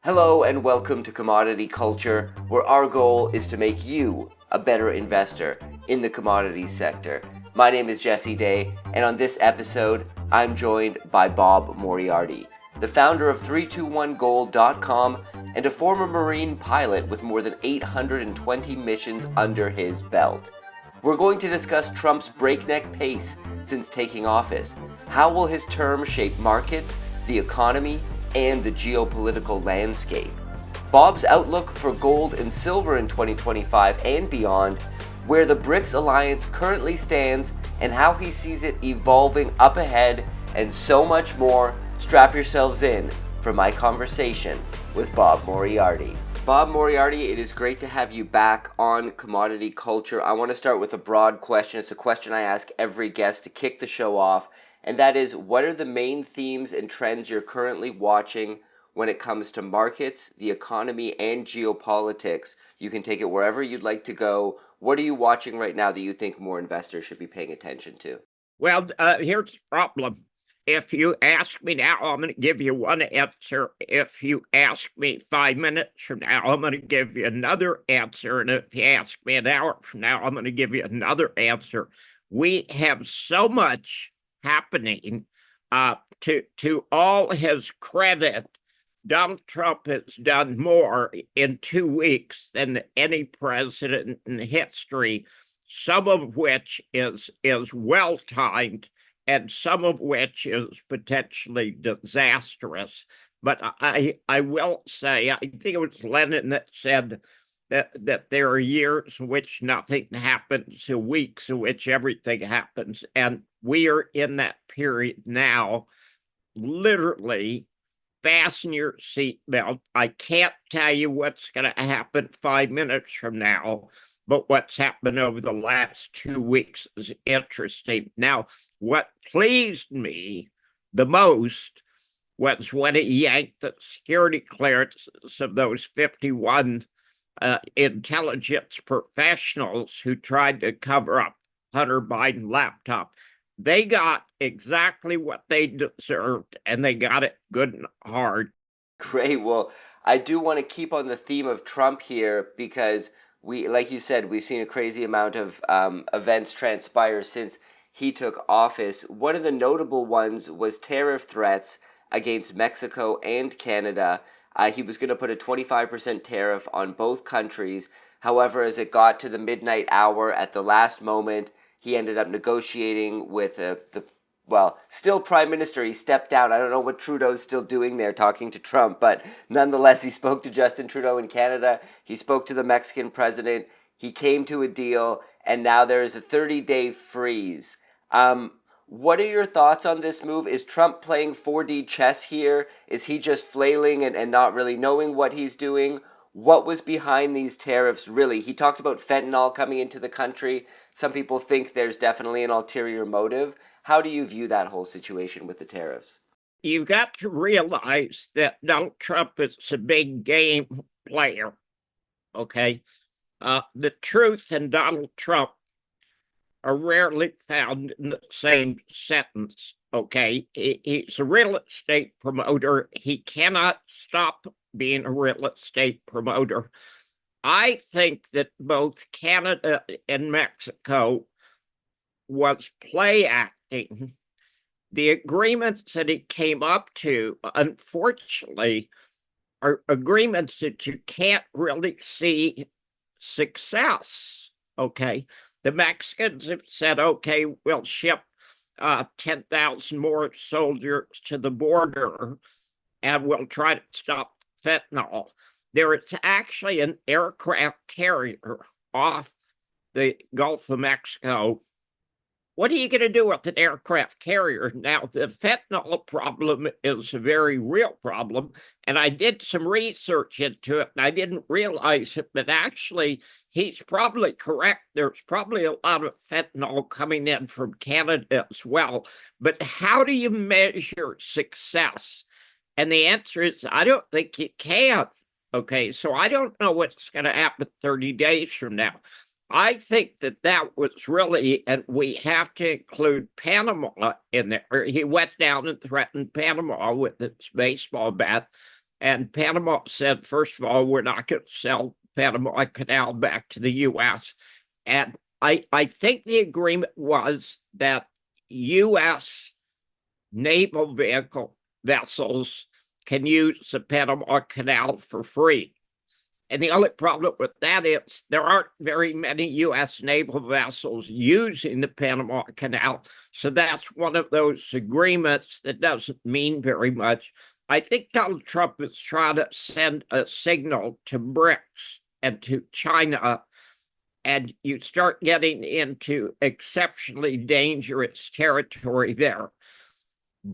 Hello and welcome to Commodity Culture, where our goal is to make you a better investor in the commodities sector. My name is Jesse Day, and on this episode, I'm joined by Bob Moriarty, the founder of 321gold.com and a former Marine pilot with more than 820 missions under his belt. We're going to discuss Trump's breakneck pace since taking office. How will his term shape markets, the economy, and the geopolitical landscape? Bob's outlook for gold and silver in 2025 and beyond, where the BRICS alliance currently stands, and how he sees it evolving up ahead, and so much more. Strap yourselves in for my conversation with Bob Moriarty. Bob Moriarty, it is great to have you back on Commodity Culture. I want to start with a broad question. It's a question I ask every guest to kick the show off, and that is, what are the main themes and trends you're currently watching when it comes to markets, the economy, and geopolitics? You can take it wherever you'd like to go. What are you watching right now that you think more investors should be paying attention to? Well, here's the problem. If you ask me now, I'm going to give you one answer. If you ask me 5 minutes from now, I'm going to give you another answer. And if you ask me an hour from now, I'm going to give you another answer. We have so much happening. To all his credit, Donald Trump has done more in 2 weeks than any president in history, some of which is well-timed and some of which is potentially disastrous. But I will say, I think it was Lenin that said that there are years in which nothing happens, weeks in which everything happens. And we are in that period now. Literally, fasten your seatbelt. I can't tell you what's going to happen 5 minutes from now, but what's happened over the last 2 weeks is interesting. Now, what pleased me the most was when he yanked the security clearances of those 51 intelligence professionals who tried to cover up Hunter Biden laptop. They got exactly what they deserved, and they got it good and hard. Great. Well, I do want to keep on the theme of Trump here because like you said, we've seen a crazy amount of events transpire since he took office. One of the notable ones was tariff threats against Mexico and Canada. He was going to put a 25% tariff on both countries. However, as it got to the midnight hour at the last moment, he ended up negotiating with still Prime Minister. He stepped down. I don't know what Trudeau's still doing there talking to Trump, but nonetheless, he spoke to Justin Trudeau in Canada. He spoke to the Mexican president. He came to a deal, and now there is a 30-day freeze. What are your thoughts on this move? Is Trump playing 4D chess here? Is he just flailing and not really knowing what he's doing? What was behind these tariffs, really? He talked about fentanyl coming into the country. Some people think there's definitely an ulterior motive. How do you view that whole situation with the tariffs? You've got to realize that Donald Trump is a big game player, okay? The truth and Donald Trump are rarely found in the same sentence, okay? He's a real estate promoter. He cannot stop being a real estate promoter. I think that both Canada and Mexico was play acting. The agreements that he came up to, unfortunately, are agreements that you can't really see success, okay? The Mexicans have said, okay, we'll ship 10,000 more soldiers to the border and we'll try to stop fentanyl. There is actually an aircraft carrier off the Gulf of Mexico. What are you going to do with an aircraft carrier? Now, the fentanyl problem is a very real problem, and I did some research into it, and I didn't realize it, but actually, he's probably correct. There's probably a lot of fentanyl coming in from Canada as well. But how do you measure success? And the answer is, I don't think you can. Okay, so I don't know what's going to happen 30 days from now. I think that was really, and we have to include Panama in there. He went down and threatened Panama with his baseball bat. And Panama said, first of all, we're not going to sell Panama Canal back to the U.S. And I think the agreement was that U.S. naval vessels can use the Panama Canal for free. And the only problem with that is there aren't very many U.S. naval vessels using the Panama Canal. So that's one of those agreements that doesn't mean very much. I think Donald Trump is trying to send a signal to BRICS and to China, and you start getting into exceptionally dangerous territory there.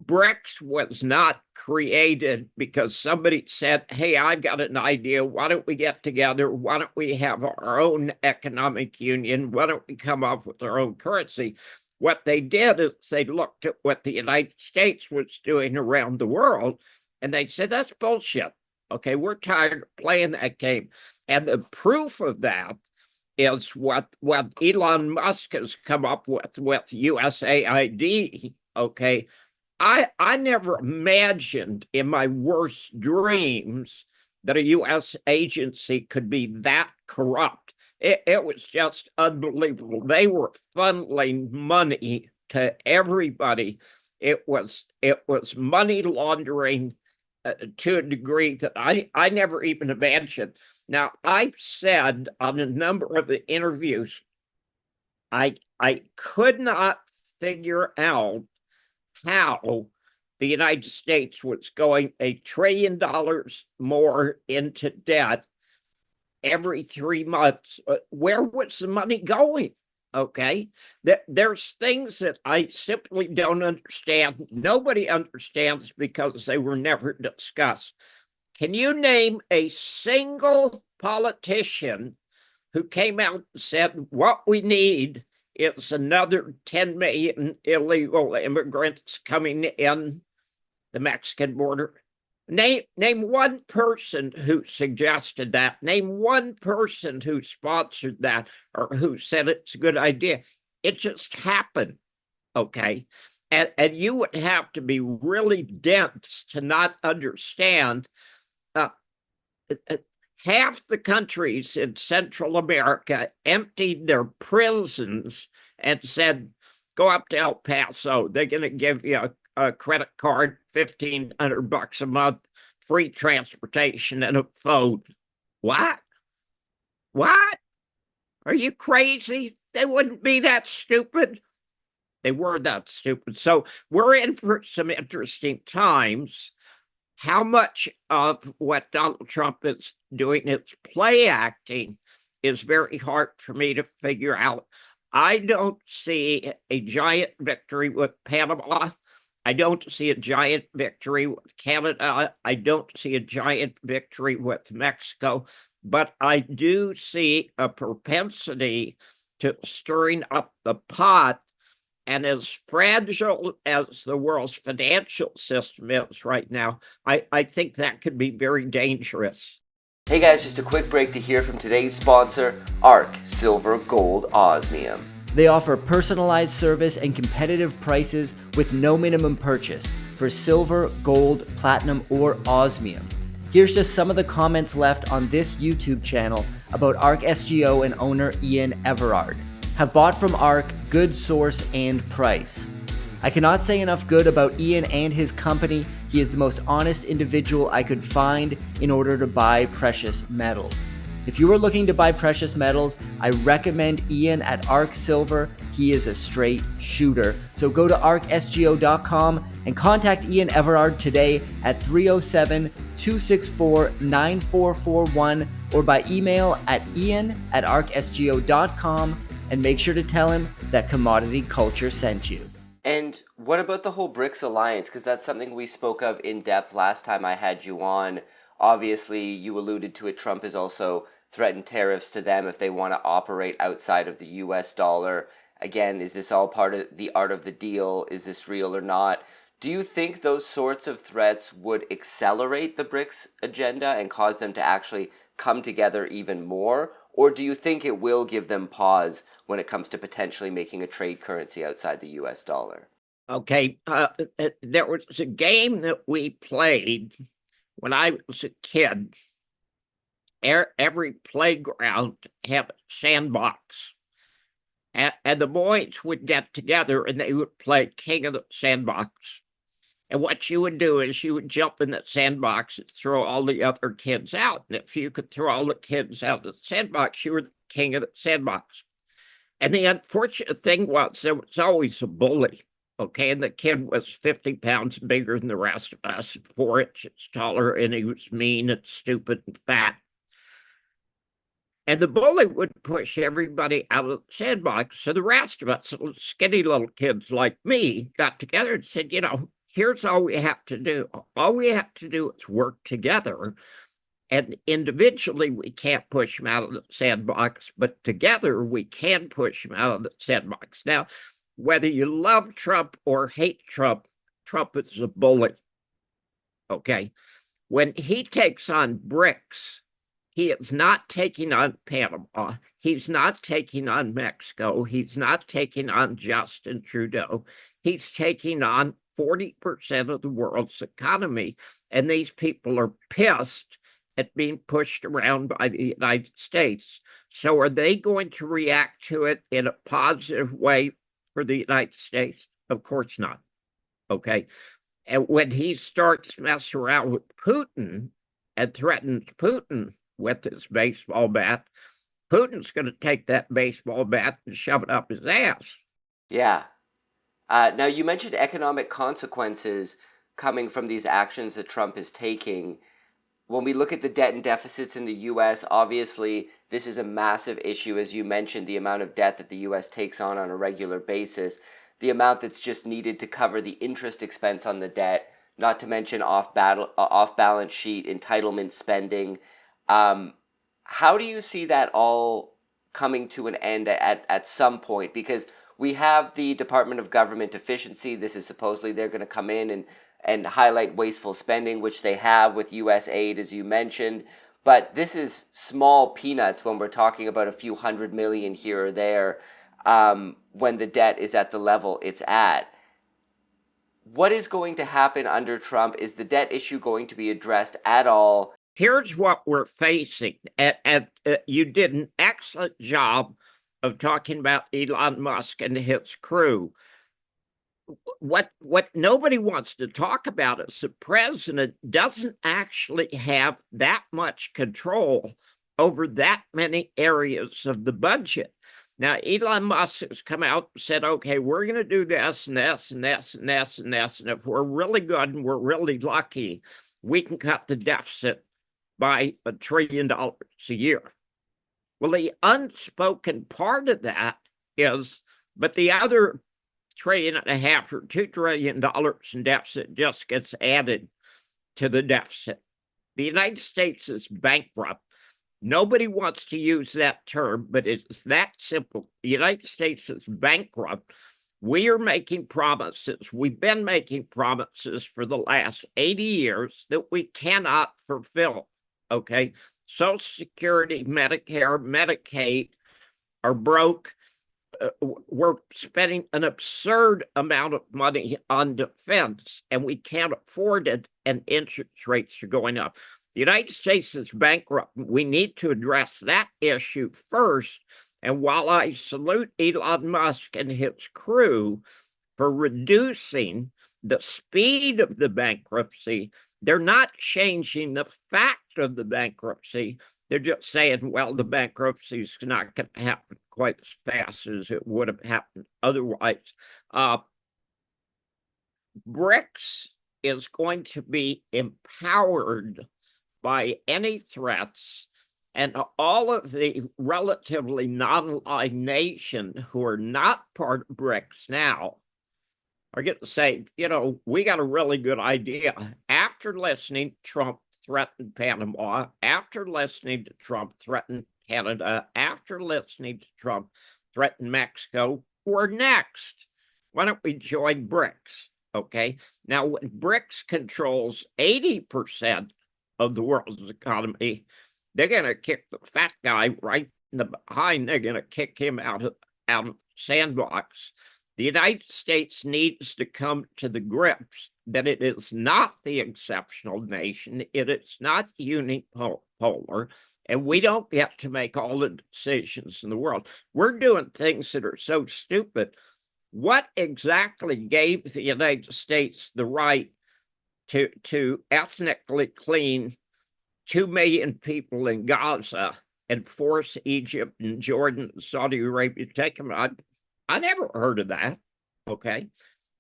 BRICS was not created because somebody said, hey, I've got an idea. Why don't we get together? Why don't we have our own economic union? Why don't we come up with our own currency? What they did is they looked at what the United States was doing around the world, and they said, that's bullshit. Okay, we're tired of playing that game. And the proof of that is what Elon Musk has come up with USAID, okay? I never imagined in my worst dreams that a U.S. agency could be that corrupt. It was just unbelievable. They were funneling money to everybody. It was money laundering to a degree that I never even imagined. Now, I've said on a number of the interviews, I could not figure out how the United States was going $1 trillion more into debt every 3 months. Where was the money going? Okay, there's things that I simply don't understand. Nobody understands because they were never discussed. Can you name a single politician who came out and said, what we need is another 10 million illegal immigrants coming in the Mexican border? Name one person who suggested that. Name one person who sponsored that or who said it's a good idea. It just happened, okay? And you would have to be really dense to not understand. Half the countries in Central America emptied their prisons and said, go up to El Paso. They're going to give you a credit card, $1,500 a month, free transportation, and a phone. What? What? Are you crazy? They wouldn't be that stupid. They were that stupid. So we're in for some interesting times. How much of what Donald Trump is doing is play acting is very hard for me to figure out. I don't see a giant victory with Panama. I don't see a giant victory with Canada. I don't see a giant victory with Mexico. But I do see a propensity to stirring up the pot. And as fragile as the world's financial system is right now, I think that could be very dangerous. Hey guys, just a quick break to hear from today's sponsor, ARC Silver Gold Osmium. They offer personalized service and competitive prices with no minimum purchase for silver, gold, platinum, or osmium. Here's just some of the comments left on this YouTube channel about ARC SGO and owner Ian Everard. Have bought from ARC, good source and price. I cannot say enough good about Ian and his company. He is the most honest individual I could find in order to buy precious metals. If you are looking to buy precious metals, I recommend Ian at ARC Silver. He is a straight shooter. So go to arcsgo.com and contact Ian Everard today at 307-264-9441 or by email at ian@arcsgo.com. And make sure to tell him that Commodity Culture sent you. And what about the whole BRICS alliance? Because that's something we spoke of in depth last time I had you on. Obviously, you alluded to it, Trump has also threatened tariffs to them if they want to operate outside of the US dollar. Again, is this all part of the art of the deal? Is this real or not? Do you think those sorts of threats would accelerate the BRICS agenda and cause them to actually come together even more? Or do you think it will give them pause when it comes to potentially making a trade currency outside the US dollar? Okay, there was a game that we played When I was a kid, every playground had a sandbox. And the boys would get together and they would play King of the Sandbox. And what you would do is you would jump in that sandbox and throw all the other kids out. And if you could throw all the kids out of the sandbox, you were the king of the sandbox. And the unfortunate thing was there was always a bully. Okay, and the kid was 50 pounds bigger than the rest of us, 4 inches taller, and he was mean and stupid and fat. And the bully would push everybody out of the sandbox. So the rest of us, skinny little kids like me, got together and said, here's all we have to do. All we have to do is work together. And individually, we can't push them out of the sandbox, but together we can push them out of the sandbox. Now, whether you love Trump or hate Trump, Trump is a bully. Okay. When he takes on BRICS, he is not taking on Panama. He's not taking on Mexico. He's not taking on Justin Trudeau. He's taking on 40% of the world's economy. And these people are pissed at being pushed around by the United States. So are they going to react to it in a positive way for the United States? Of course not. Okay. And when he starts messing around with Putin and threatens Putin with his baseball bat, Putin's going to take that baseball bat and shove it up his ass. Yeah. Now, you mentioned economic consequences coming from these actions that Trump is taking. When we look at the debt and deficits in the U.S., obviously, this is a massive issue. As you mentioned, the amount of debt that the U.S. takes on a regular basis, the amount that's just needed to cover the interest expense on the debt, not to mention off-balance sheet entitlement spending. How do you see that all coming to an end at some point? Because we have the Department of Government Efficiency. This is supposedly they're going to come in and highlight wasteful spending, which they have with U.S. aid, as you mentioned. But this is small peanuts when we're talking about a few $100 million here or there when the debt is at the level it's at. What is going to happen under Trump? Is the debt issue going to be addressed at all? Here's what we're facing. You did an excellent job of talking about Elon Musk and his crew. What nobody wants to talk about is the president doesn't actually have that much control over that many areas of the budget. Now, Elon Musk has come out and said, okay, we're going to do this and this and this and this and this. And if we're really good and we're really lucky, we can cut the deficit by $1 trillion a year. Well, the unspoken part of that is, but the other $1.5 trillion or $2 trillion in deficit just gets added to the deficit. The United States is bankrupt. Nobody wants to use that term, but it's that simple. The United States is bankrupt. We are making promises. We've been making promises for the last 80 years that we cannot fulfill. Okay? Social Security, Medicare, Medicaid are broke. We're spending an absurd amount of money on defense, and we can't afford it, and interest rates are going up. The United States is bankrupt. We need to address that issue first. And while I salute Elon Musk and his crew for reducing the speed of the bankruptcy, they're not changing the fact of the bankruptcy. They're just saying, well, the bankruptcy is not going to happen quite as fast as it would have happened otherwise. BRICS is going to be empowered by any threats, and all of the relatively non-aligned nations who are not part of BRICS now are going to say, we got a really good idea. After listening to Trump threaten Panama, after listening to Trump threaten Canada, after listening to Trump threaten Mexico, we're next. Why don't we join BRICS? Okay. Now, when BRICS controls 80% of the world's economy, they're going to kick the fat guy right in the behind. They're going to kick him out of the sandbox. The United States needs to come to the grips that it is not the exceptional nation, it is not unipolar, and we don't get to make all the decisions in the world. We're doing things that are so stupid. What exactly gave the United States the right to ethnically clean 2 million people in Gaza and force Egypt and Jordan and Saudi Arabia to take them? I never heard of that, okay?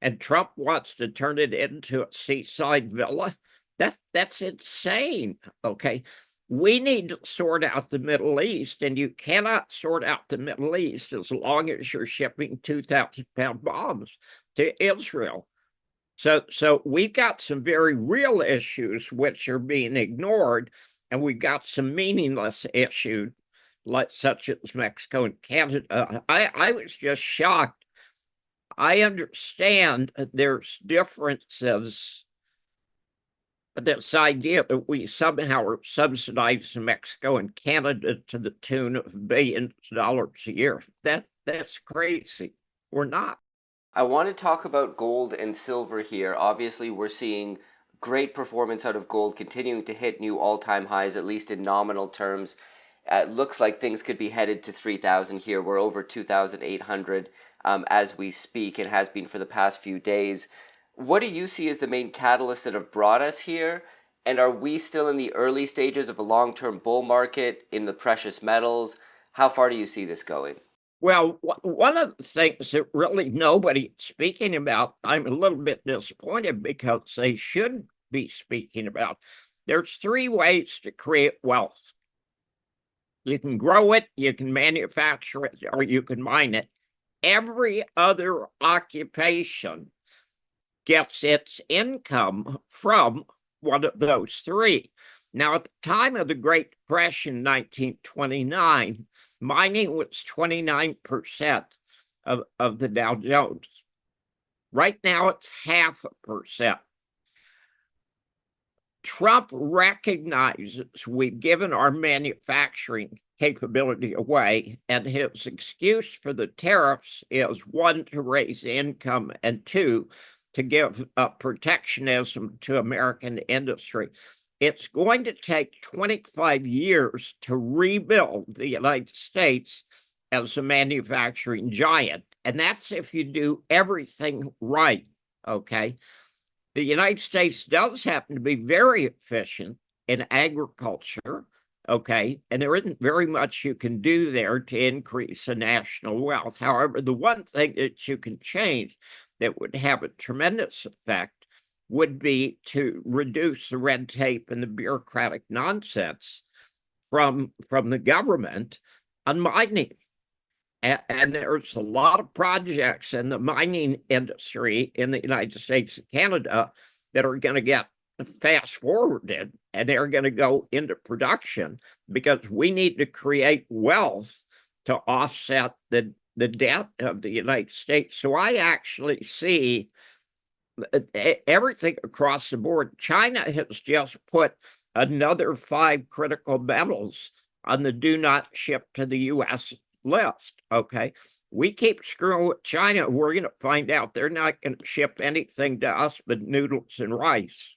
And Trump wants to turn it into a seaside villa. That's insane, okay? We need to sort out the Middle East, and you cannot sort out the Middle East as long as you're shipping 2,000-pound bombs to Israel. So we've got some very real issues which are being ignored, and we've got some meaningless issues, like such as Mexico and Canada. I was just shocked. I understand there's differences. This idea that we somehow are subsidizing Mexico and Canada to the tune of billions of dollars a year, that's crazy. We're not. I want to talk about gold and silver here. Obviously, we're seeing great performance out of gold, continuing to hit new all-time highs, at least in nominal terms. It looks like things could be headed to 3,000 here. We're over 2,800 as we speak, and has been for the past few days. What do you see as the main catalysts that have brought us here? And are we still in the early stages of a long-term bull market in the precious metals? How far do you see this going? Well, one of the things that really nobody's speaking about, I'm a little bit disappointed because they should be speaking about. There's 3 ways to create wealth. You can grow it, you can manufacture it, or you can mine it. Every other occupation gets its income from one of those 3. Now, at the time of the Great Depression, 1929, mining was 29% of the Dow Jones. Right now, it's 0.5%. Trump recognizes we've given our manufacturing capability away, and his excuse for the tariffs is 1, to raise income, and 2, to give protectionism to American industry. It's going to take 25 years to rebuild the United States as a manufacturing giant. And that's if you do everything right, okay? The United States does happen to be very efficient in agriculture, okay? And there isn't very much you can do there to increase the national wealth. However, the one thing that you can change that would have a tremendous effect would be to reduce the red tape and the bureaucratic nonsense from the government on mining. And there's a lot of projects in the mining industry in the United States and Canada that are going to get fast forwarded, and they're going to go into production because we need to create wealth to offset the debt of the United States. So I actually see everything across the board. China has just put another 5 critical metals on the do not ship to the U.S. list, okay? We keep screwing with China, we're going to find out they're not going to ship anything to us but noodles and rice.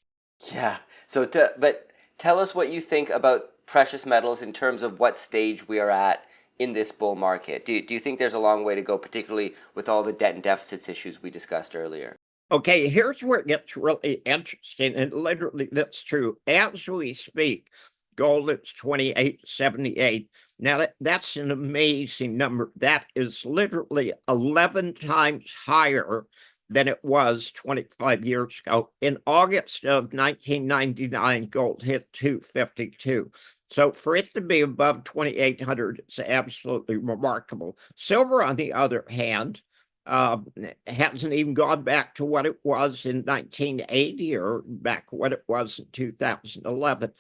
Yeah, but tell us what you think about precious metals in terms of what stage we are at in this bull market. Do you think there's a long way to go, particularly with all the debt and deficits issues we discussed earlier? Okay, here's where it gets really interesting, and literally that's true. As we speak, gold is 28.78. Now, that's an amazing number. That is literally 11 times higher than it was 25 years ago. In August of 1999, gold hit 252. So for it to be above 2,800 is absolutely remarkable. Silver, on the other hand, hasn't even gone back to what it was in 1980 or back what it was in 2011.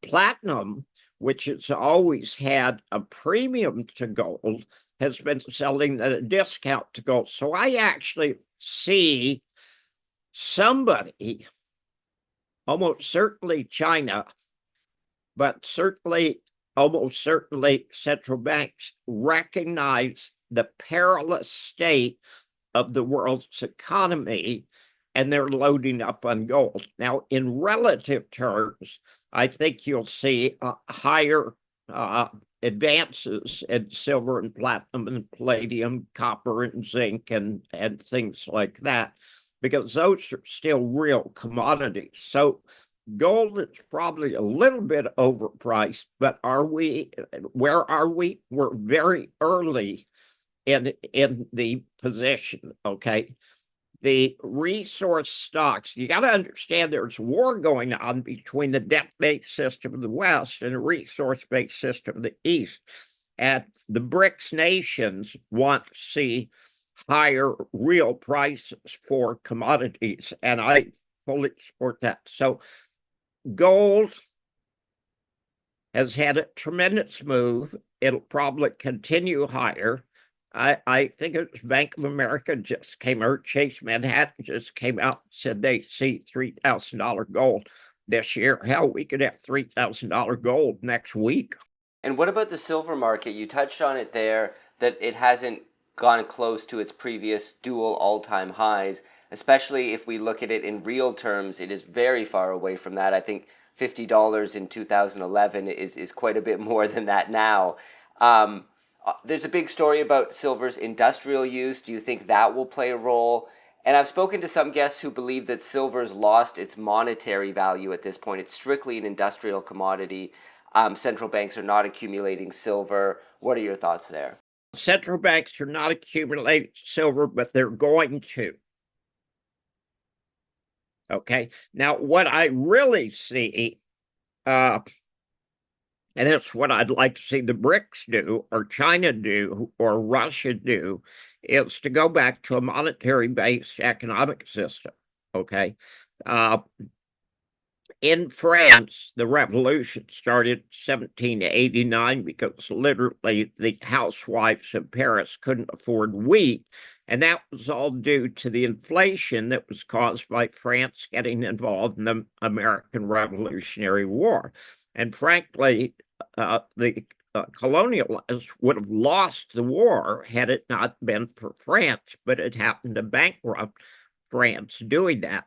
Platinum, which has always had a premium to gold, has been selling at a discount to gold. So I actually see somebody, almost certainly China, but almost certainly central banks, recognize the perilous state of the world's economy, and they're loading up on gold. Now, in relative terms, I think you'll see higher advances in silver and platinum and palladium, copper and zinc, and things like that, because those are still real commodities. So gold is probably a little bit overpriced, but where are we? We're very early in the position, okay? The resource stocks, you got to understand there's war going on between the debt-based system of the West and the resource-based system of the East. And the BRICS nations want to see higher real prices for commodities, and I fully support that. So gold has had a tremendous move. It'll probably continue higher. I think it was Bank of America just came out, Chase Manhattan just came out and said they see $3,000 gold this year. Hell, we could have $3,000 gold next week. And what about the silver market? You touched on it there, that it hasn't gone close to its previous dual all-time highs, especially if we look at it in real terms. It is very far away from that. I think $50 in 2011 is quite a bit more than that now. There's a big story about silver's industrial use. Do you think that will play a role? And I've spoken to some guests who believe that silver's lost its monetary value at this point. It's strictly an industrial commodity. Central banks are not accumulating silver. What are your thoughts there? Central banks are not accumulating silver, but they're going to. Okay. Now, what I really see, and it's what I'd like to see the BRICS do, or China do, or Russia do, is to go back to a monetary-based economic system, okay? In France, the revolution started in 1789 because literally the housewives of Paris couldn't afford wheat, and that was all due to the inflation that was caused by France getting involved in the American Revolutionary War. And frankly, the colonialists would have lost the war had it not been for France, but it happened to bankrupt France doing that.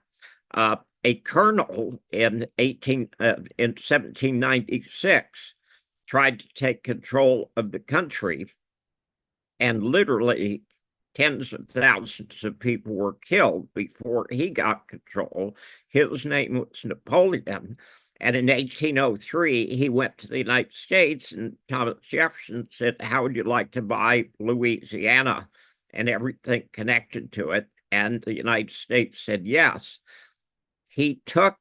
A colonel in 1796 tried to take control of the country, and literally tens of thousands of people were killed before he got control. His name was Napoleon. And in 1803, he went to the United States, and Thomas Jefferson said, "How would you like to buy Louisiana and everything connected to it?" And the United States said yes. He took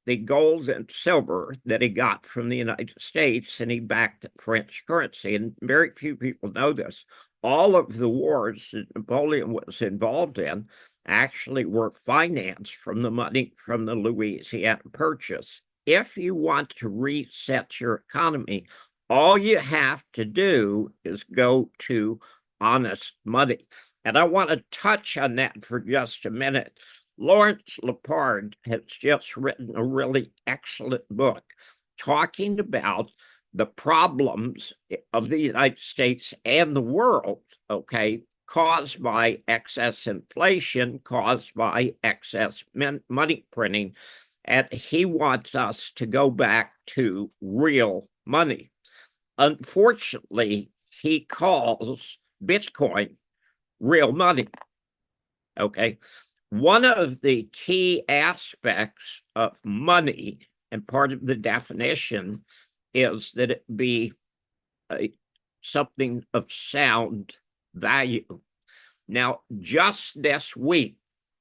the gold and silver that he got from the United States and he backed the French currency. And very few people know this. All of the wars that Napoleon was involved in actually were financed from the money from the Louisiana Purchase. If you want to reset your economy, all you have to do is go to honest money. And I want to touch on that for just a minute. Lawrence Lepard has just written a really excellent book talking about the problems of the United States and the world, okay, caused by excess inflation, caused by excess money printing. And he wants us to go back to real money. Unfortunately, he calls Bitcoin real money, okay? One of the key aspects of money, and part of the definition, is that it be something of sound value. Now, just this week,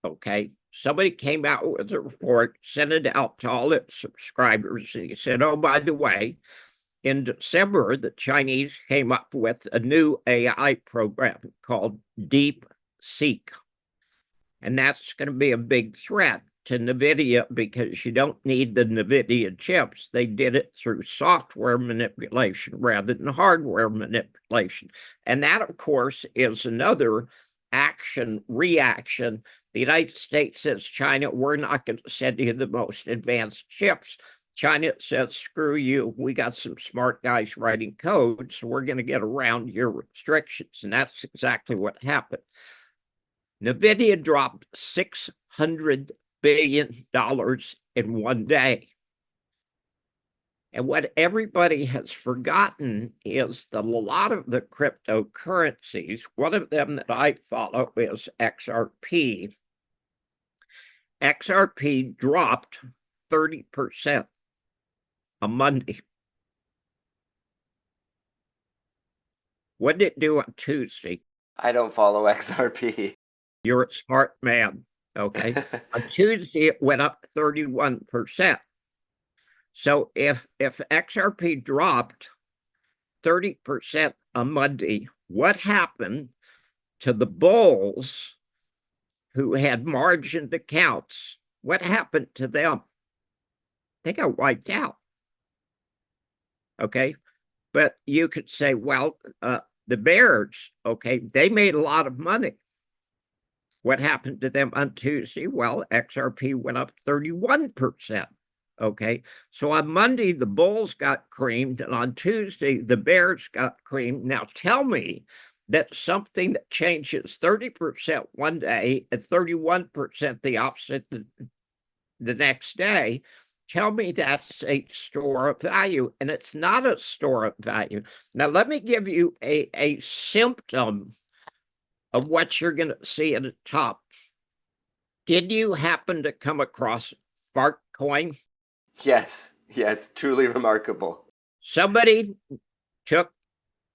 okay, somebody came out with a report, sent it out to all its subscribers, and he said, "Oh, by the way, in December, the Chinese came up with a new AI program called DeepSeek. And that's going to be a big threat to NVIDIA because you don't need the NVIDIA chips. They did it through software manipulation rather than hardware manipulation. And that, of course, is another reaction. The United States says, China, we're not going to send you the most advanced chips. China says, screw you. We got some smart guys writing code, so we're going to get around your restrictions. And that's exactly what happened. NVIDIA dropped $600 billion in one day. And what everybody has forgotten is that a lot of the cryptocurrencies, one of them that I follow is XRP. XRP dropped 30% on Monday. What did it do on Tuesday? I don't follow XRP. You're a smart man, okay? On Tuesday, it went up 31%. So if XRP dropped 30% on Monday, what happened to the bulls who had margined accounts? What happened to them? They got wiped out. Okay. But you could say, well, the bears, okay, they made a lot of money. What happened to them on Tuesday? Well, XRP went up 31%. Okay, so on Monday, the bulls got creamed, and on Tuesday, the bears got creamed. Now tell me that something that changes 30% one day and 31% the opposite the next day, tell me that's a store of value, and it's not a store of value. Now, let me give you a symptom of what you're going to see at the top. Did you happen to come across fart coin? Yes, truly remarkable. Somebody took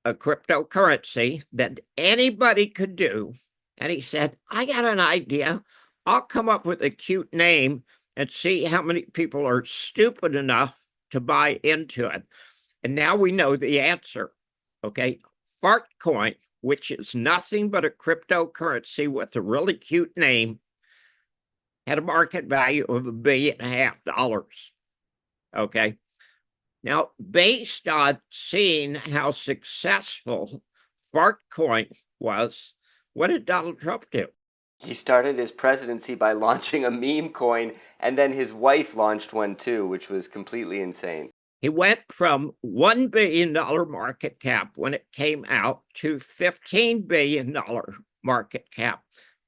a cryptocurrency that anybody could do, and he said, I got an idea. I'll come up with a cute name and see how many people are stupid enough to buy into it. And now we know the answer, okay? Fart coin, which is nothing but a cryptocurrency with a really cute name, had a market value of $1.5 billion. Okay. Now, based on seeing how successful Fartcoin was, what did Donald Trump do? He started his presidency by launching a meme coin, and then his wife launched one too, which was completely insane. He went from $1 billion market cap when it came out to $15 billion market cap,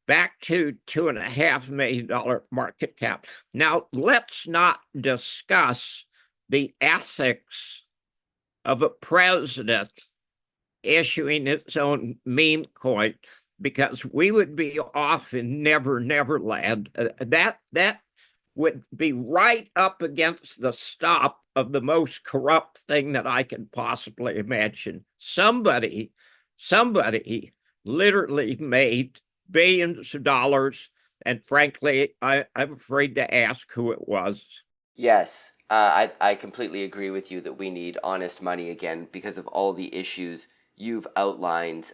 back to $2.5 million market cap. Now, let's not discuss the ethics of a president issuing its own meme coin, because we would be off in Never Neverland. That would be right up against the stop of the most corrupt thing that I can possibly imagine. Somebody literally made billions of dollars, and frankly, I'm afraid to ask who it was. Yes, I completely agree with you that we need honest money again because of all the issues you've outlined.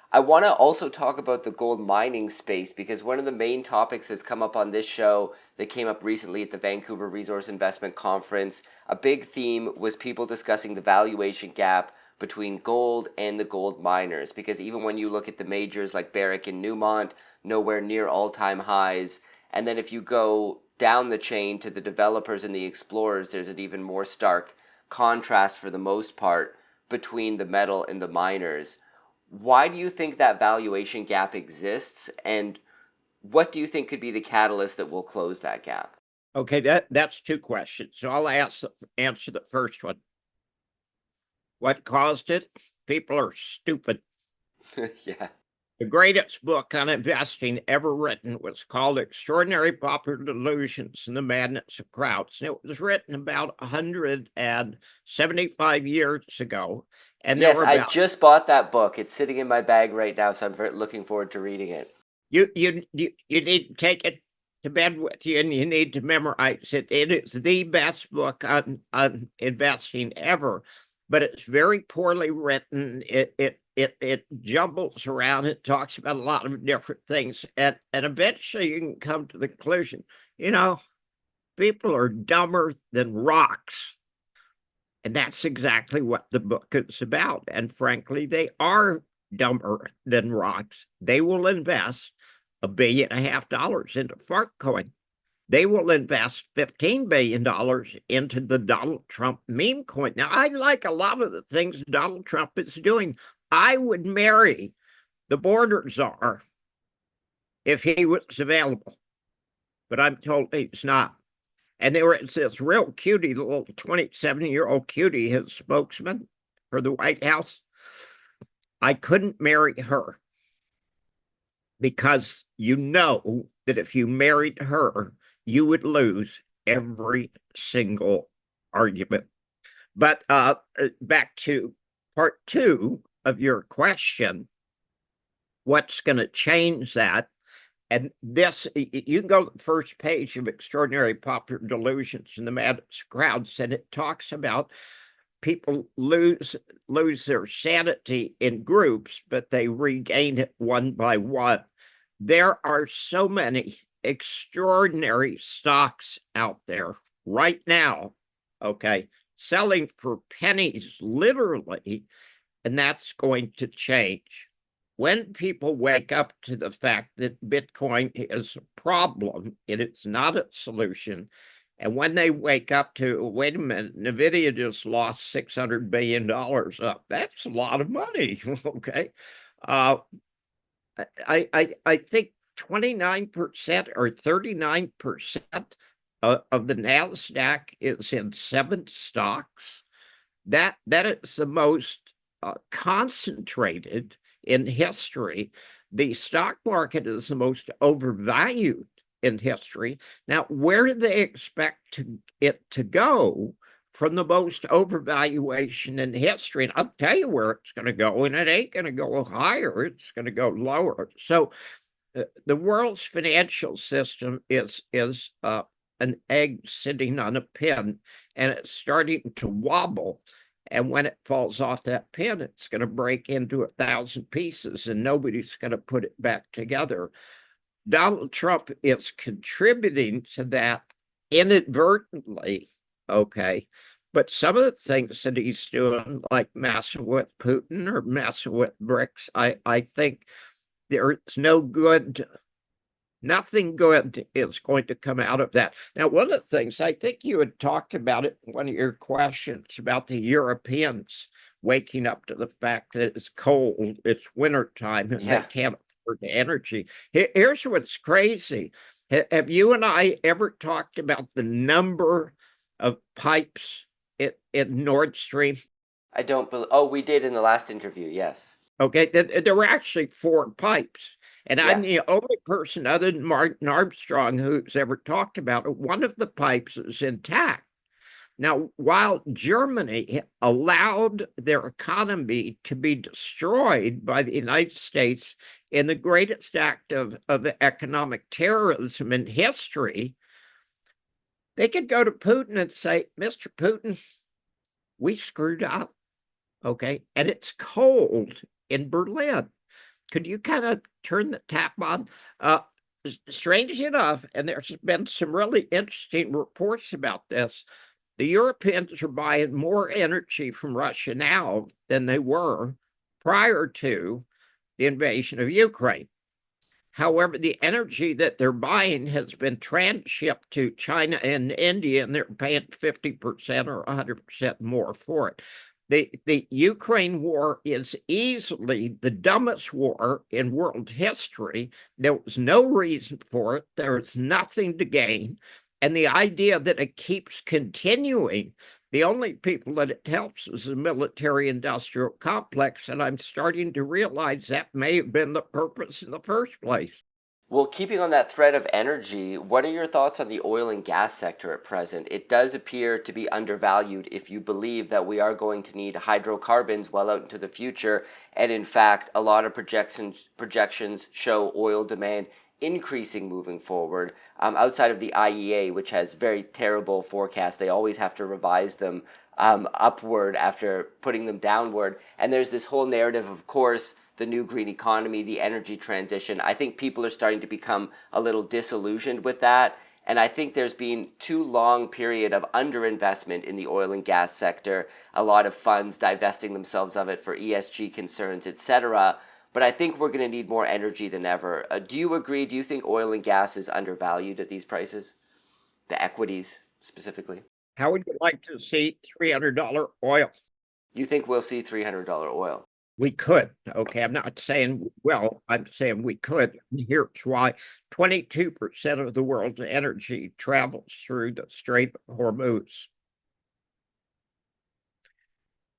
I want to also talk about the gold mining space, because one of the main topics that's come up on this show that came up recently at the Vancouver Resource Investment Conference, a big theme was people discussing the valuation gap between gold and the gold miners, because even when you look at the majors like Barrick and Newmont, nowhere near all-time highs, and then if you go down the chain to the developers and the explorers, there's an even more stark contrast for the most part between the metal and the miners. Why do you think that valuation gap exists, and what do you think could be the catalyst that will close that gap? Okay, that's two questions. So I'll answer the first one. What caused it? People are stupid. Yeah. The greatest book on investing ever written was called Extraordinary Popular Delusions and the Madness of Crowds. And it was written about 175 years ago. And yes, I just bought that book. It's sitting in my bag right now, so I'm looking forward to reading it. You need to take it to bed with you, and you need to memorize it. It is the best book on investing ever, but it's very poorly written. It jumbles around. It talks about a lot of different things, and eventually you can come to the conclusion, people are dumber than rocks. And that's exactly what the book is about. And frankly, they are dumber than rocks. They will invest $1.5 billion into Fartcoin. They will invest $15 billion into the Donald Trump meme coin. Now, I like a lot of the things Donald Trump is doing. I would marry the border czar if he was available. But I'm told he's not. And there was this real cutie, the little 27-year-old cutie, his spokesman for the White House. I couldn't marry her because you know that if you married her, you would lose every single argument. But back to part two of your question, what's going to change that? And this, you can go to the first page of Extraordinary Popular Delusions in the Madness Crowds, and it talks about people lose their sanity in groups, but they regain it one by one. There are so many extraordinary stocks out there right now, okay, selling for pennies, literally, and that's going to change. When people wake up to the fact that Bitcoin is a problem, it is not a solution, and when they wake up to, wait a minute, NVIDIA just lost $600 billion up. That's a lot of money, okay? I think 29% or 39% of the NASDAQ is in 7 stocks. That is the most concentrated in history. The stock market is the most overvalued in history. Now, where do they expect it to go from the most overvaluation in history? And I'll tell you where it's going to go, and it ain't going to go higher. It's going to go lower. So the world's financial system is an egg sitting on a pin, and it's starting to wobble. And when it falls off that pin, it's going to break into 1,000 pieces, and nobody's going to put it back together. Donald Trump is contributing to that inadvertently, okay? But some of the things that he's doing, like messing with Putin or messing with BRICS, I think there's nothing good is going to come out of that. Now, one of the things, I think you had talked about it in one of your questions about the Europeans waking up to the fact that it's cold, it's wintertime, and they can't afford the energy. Here's what's crazy. Have you and I ever talked about the number of pipes in Nord Stream? I don't believe. Oh, we did in the last interview. Yes. Okay, there were actually 4 pipes. And I'm the only person other than Martin Armstrong who's ever talked about it. One of the pipes is intact. Now, while Germany allowed their economy to be destroyed by the United States in the greatest act of economic terrorism in history, they could go to Putin and say, Mr. Putin, we screwed up, okay? And it's cold in Berlin. Could you kind of turn the tap on? Strange enough, and there's been some really interesting reports about this, the Europeans are buying more energy from Russia now than they were prior to the invasion of Ukraine. However, the energy that they're buying has been transshipped to China and India, and they're paying 50% or 100% more for it. The Ukraine war is easily the dumbest war in world history. There was no reason for it. There's nothing to gain. And the idea that it keeps continuing, the only people that it helps is the military-industrial complex. And I'm starting to realize that may have been the purpose in the first place. Well, keeping on that thread of energy, what are your thoughts on the oil and gas sector at present? It does appear to be undervalued if you believe that we are going to need hydrocarbons well out into the future. And in fact, a lot of projections show oil demand increasing moving forward. Outside of the IEA, which has very terrible forecasts, they always have to revise them upward after putting them downward. And there's this whole narrative, of course, the new green economy, the energy transition. I think people are starting to become a little disillusioned with that. And I think there's been too long period of underinvestment in the oil and gas sector, a lot of funds divesting themselves of it for ESG concerns, etc. But I think we're going to need more energy than ever. Do you agree? Do you think oil and gas is undervalued at these prices? The equities specifically? How would you like to see $300 oil? You think we'll see $300 oil? We could. Okay, I'm not saying, well, I'm saying we could. Here's why. 22% of the world's energy travels through the Strait of Hormuz.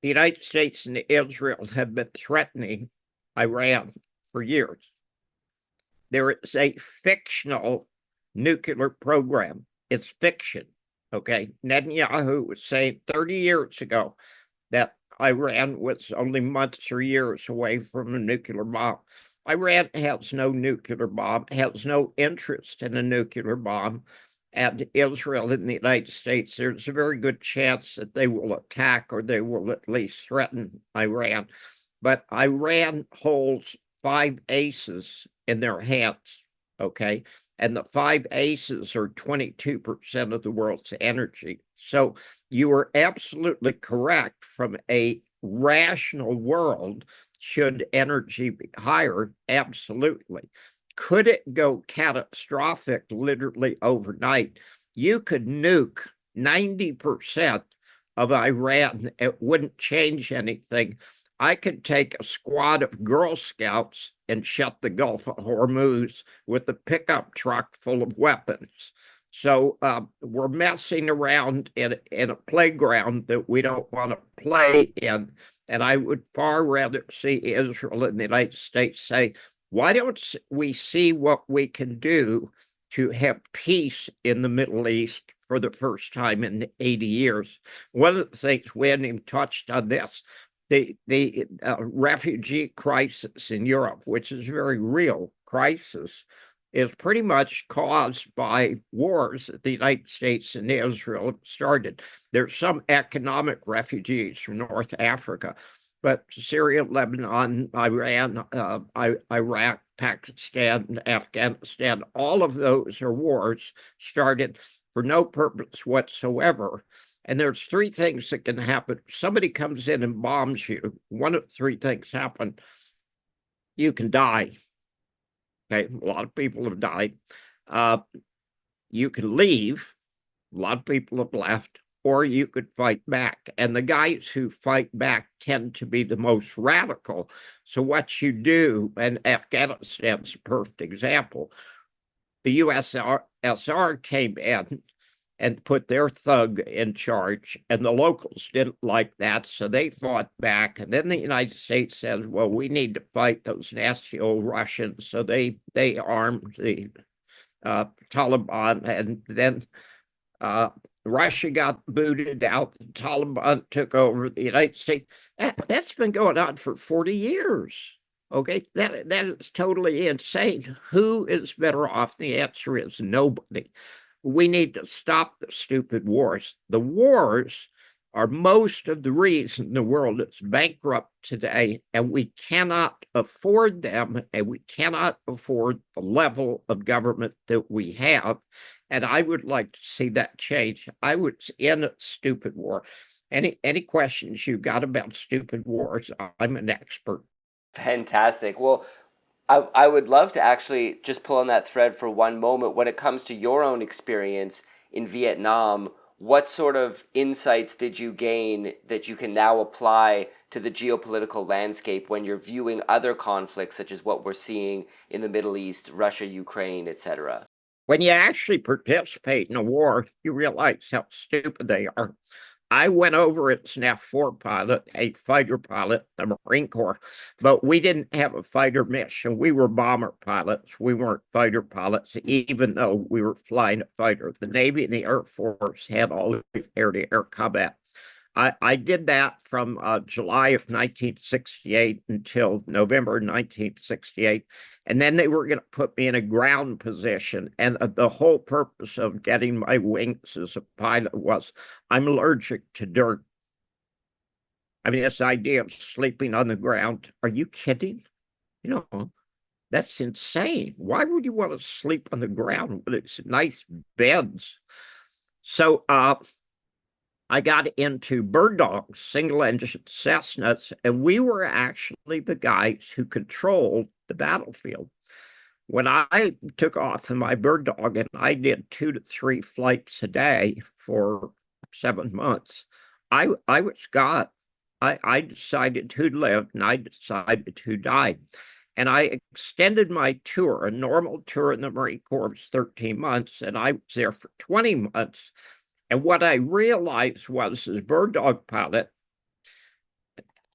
The United States and Israel have been threatening Iran for years. There is a fictional nuclear program. It's fiction. Okay. Netanyahu was saying 30 years ago that Iran was only months or years away from a nuclear bomb. Iran has no nuclear bomb, has no interest in a nuclear bomb. And Israel and the United States, there's a very good chance that they will attack or they will at least threaten Iran. But Iran holds 5 aces in their hands, okay? And the 5 aces are 22% of the world's energy. So you are absolutely correct. From a rational world, should energy be higher? Absolutely. Could it go catastrophic literally overnight? You could nuke 90% of Iran. It wouldn't change anything. I could take a squad of Girl Scouts and shut the Gulf of Hormuz with a pickup truck full of weapons. So we're messing around in a playground that we don't want to play in. And I would far rather see Israel and the United States say, why don't we see what we can do to have peace in the Middle East for the first time in 80 years? One of the things, we hadn't even touched on this, the refugee crisis in Europe, which is a very real crisis, is pretty much caused by wars that the United States and Israel have started. There's some economic refugees from North Africa, but Syria, Lebanon, Iran, Iraq, Pakistan, Afghanistan, all of those are wars started for no purpose whatsoever. And there's 3 things that can happen. Somebody comes in and bombs you. One of 3 things happen. You can die. Okay, a lot of people have died. You can leave. A lot of people have left. Or you could fight back. And the guys who fight back tend to be the most radical. So what you do, and Afghanistan's a perfect example, the USSR came in and put their thug in charge, and the locals didn't like that, so they fought back. And then the United States says, well, we need to fight those nasty old Russians, so they armed the Taliban, and then Russia got booted out, the Taliban took over the United States. That's been going on for 40 years. Okay, that is totally insane. Who is better off? The answer is nobody. We need to stop the stupid wars. The wars are most of the reason the world is bankrupt today, and we cannot afford them, and we cannot afford the level of government that we have. And I would like to see that change. I would end a stupid war. Any questions you got about stupid wars? I'm an expert. Fantastic. Well, I would love to actually just pull on that thread for one moment. When it comes to your own experience in Vietnam, what sort of insights did you gain that you can now apply to the geopolitical landscape when you're viewing other conflicts, such as what we're seeing in the Middle East, Russia, Ukraine, etc.? When you actually participate in a war, you realize how stupid they are. I went over as an F-4 pilot, a fighter pilot, the Marine Corps, but we didn't have a fighter mission. We were bomber pilots. We weren't fighter pilots, even though we were flying a fighter. The Navy and the Air Force had all the air-to-air combat. I did that from July of 1968 until November 1968. And then they were going to put me in a ground position. And the whole purpose of getting my wings as a pilot was I'm allergic to dirt. I mean, this idea of sleeping on the ground, are you kidding? You know, that's insane. Why would you want to sleep on the ground with its nice beds? So, I got into bird dogs, single-engine Cessnas, and we were actually the guys who controlled the battlefield. When I took off in my bird dog, and I did 2 to 3 flights a day for 7 months, I was God. I decided who lived and I decided who died. And I extended my tour. A normal tour in the Marine Corps was 13 months, and I was there for 20 months. And what I realized was, as bird dog pilot,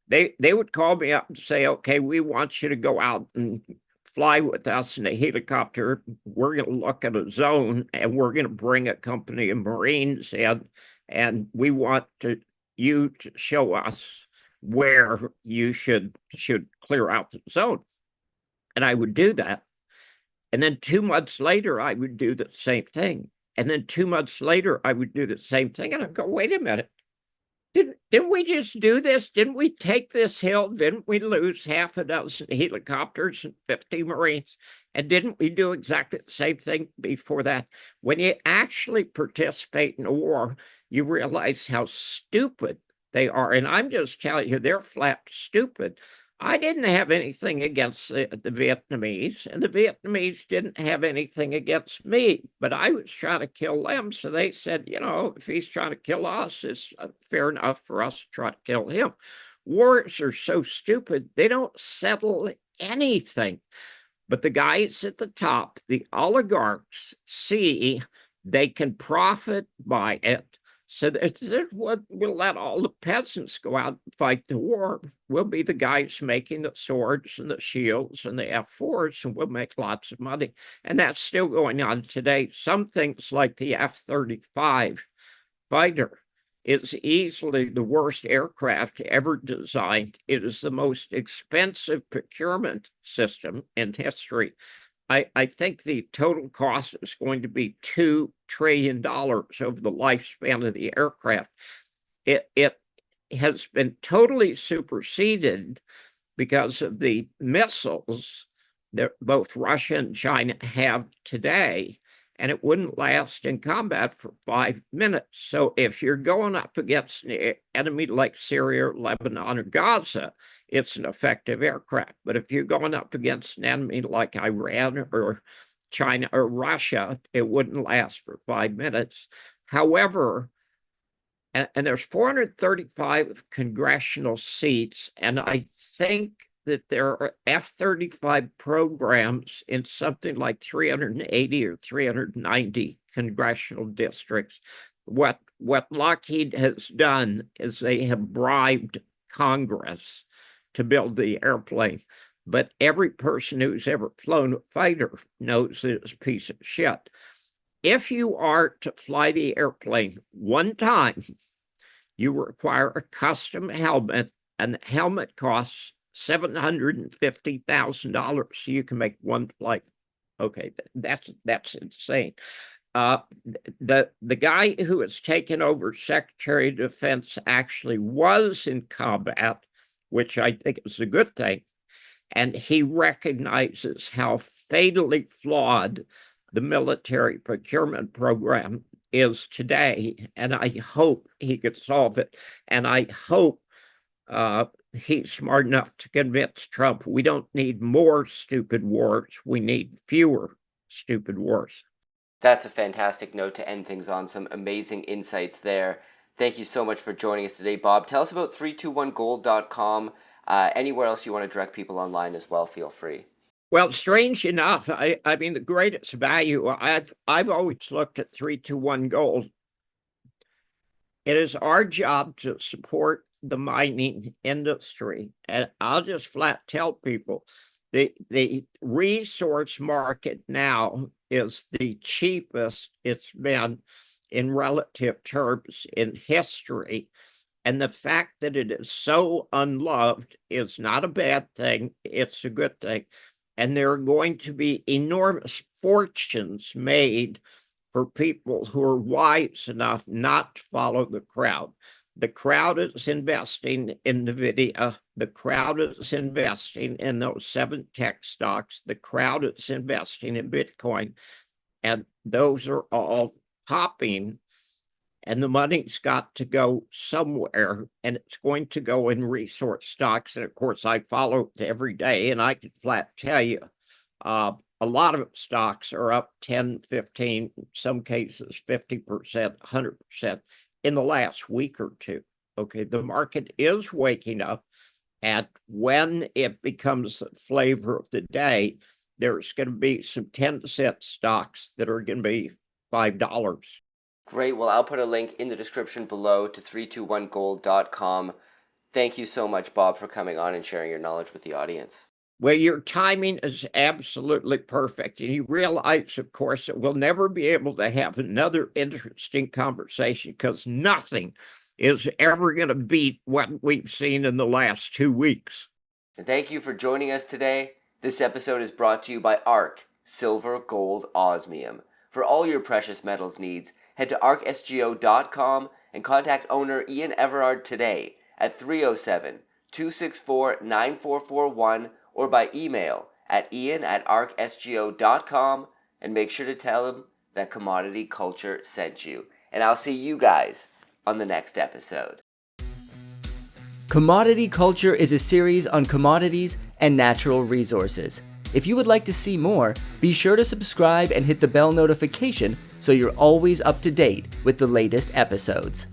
they would call me up and say, okay, we want you to go out and fly with us in a helicopter. We're going to look at a zone, and we're going to bring a company of Marines in, and we want you to show us where you should clear out the zone. And I would do that. And then 2 months later, I would do the same thing. And then 2 months later, I would do the same thing. And I'd go, wait a minute. Didn't we just do this? Didn't we take this hill? Didn't we lose half a dozen helicopters and 50 Marines? And didn't we do exactly the same thing before that? When you actually participate in a war, you realize how stupid they are. And I'm just telling you, they're flat stupid. I didn't have anything against the Vietnamese, and the Vietnamese didn't have anything against me, but I was trying to kill them. So they said, if he's trying to kill us, it's fair enough for us to try to kill him. Wars are so stupid, they don't settle anything. But the guys at the top, the oligarchs, see they can profit by it. So this is what we'll let all the peasants go out and fight the war. We'll be the guys making the swords and the shields and the F4s, and we'll make lots of money. And that's still going on today. Some things like the F-35 fighter is easily the worst aircraft ever designed. It is the most expensive procurement system in history. I think the total cost is going to be $2 trillion over the lifespan of the aircraft. It has been totally superseded because of the missiles that both Russia and China have today, and it wouldn't last in combat for 5 minutes. So if you're going up against an enemy like Syria, or Lebanon, or Gaza, it's an effective aircraft. But if you're going up against an enemy like Iran or China or Russia, it wouldn't last for 5 minutes. However, and there's 435 congressional seats, and I think that there are F-35 programs in something like 380 or 390 congressional districts. What Lockheed has done is they have bribed Congress to build the airplane. But every person who's ever flown a fighter knows it's a piece of shit. If you are to fly the airplane one time, you require a custom helmet, and the helmet costs $750,000 so you can make one flight. Okay, that's insane. The guy who has taken over Secretary of Defense actually was in combat, which I think is a good thing, and he recognizes how fatally flawed the military procurement program is today, and I hope he could solve it, and I hope he's smart enough to convince Trump we don't need more stupid wars, we need fewer stupid wars. That's a fantastic note to end things on. Some amazing insights there. Thank you so much for joining us today, Bob. Tell us about 321gold.com. Anywhere else you want to direct people online as well, feel free. Well, strange enough, I mean, the greatest value, I've always looked at 321 Gold. It is our job to support the mining industry. And I'll just flat tell people, the resource market now is the cheapest it's been in relative terms in history. And the fact that it is so unloved is not a bad thing, it's a good thing. And there are going to be enormous fortunes made for people who are wise enough not to follow the crowd. The crowd is investing in NVIDIA. The crowd is investing in those 7 tech stocks. The crowd is investing in Bitcoin. And those are all popping. And the money's got to go somewhere, and it's going to go in resource stocks. And of course, I follow it every day, and I can flat tell you, a lot of stocks are up 10, 15, in some cases 50%, 100% in the last week or two. Okay, the market is waking up, and when it becomes the flavor of the day, there's going to be some 10-cent stocks that are going to be $5. Great. Well, I'll put a link in the description below to 321gold.com. Thank you so much, Bob, for coming on and sharing your knowledge with the audience. Well, your timing is absolutely perfect. And you realize, of course, that we'll never be able to have another interesting conversation because nothing is ever going to beat what we've seen in the last 2 weeks. And thank you for joining us today. This episode is brought to you by ARC, Silver, Gold, Osmium. For all your precious metals needs, head to arcsgo.com and contact owner Ian Everard today at 307-264-9441 or by email at ian@arcsgo.com, and make sure to tell him that Commodity Culture sent you. And I'll see you guys on the next episode. Commodity Culture is a series on commodities and natural resources. If you would like to see more, be sure to subscribe and hit the bell notification so you're always up to date with the latest episodes.